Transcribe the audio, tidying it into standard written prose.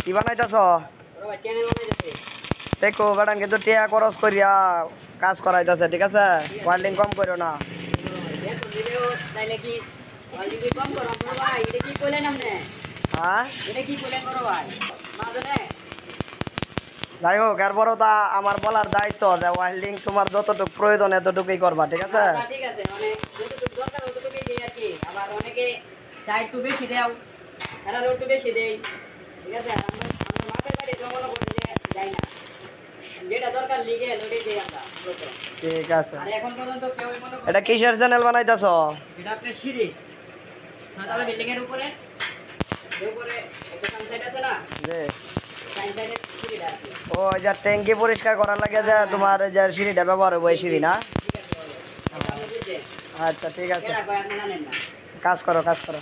কি বানাইতেছ? দেখো বেটান কিন্তু টিয়া খরচ করিয়া কাজ করাইতেছে, ঠিক আছে? ওয়ার্ল্ডিং কম করো না। যাই হোক, এরপরও তা আমার বলার দায়িত্ব যে ওয়ার্ল্ডিং তোমার যতটুকু প্রয়োজন এতটুকুই করবা, ঠিক আছে? ঠিক আছে, মানে যতটুকু দরকার ততটুকুই দেই আর কি। আবার অনেকে চাই একটু বেশি দাও, এরা একটু বেশি দেই, ঠিক আছে? আমরা মাপের বাইরে জমা করে যাই না, যেটা দরকার লিগে লোকেই দেই আমরা। ঠিক আছে। আর এখন পর্যন্ত কেউ মনে করে এটা কিসের চ্যানেল বানাইতেছ? এটা আপনার সিঁড়ি সাততলা বিল্ডিং এর উপরে একটা সানসাইড আছে না, জি। সানসাইডের সিঁড়িটা আছে। ও যা ট্যাঙ্কি পরিষ্কার করার লাগে যে তোমার যে সিঁড়িটা ব্যবহার হবে, ওই সিঁড়ি না? ঠিক আছে, আচ্ছা ঠিক আছে, এটা কয় আপনি জানেন না। কাজ করো কাজ করো।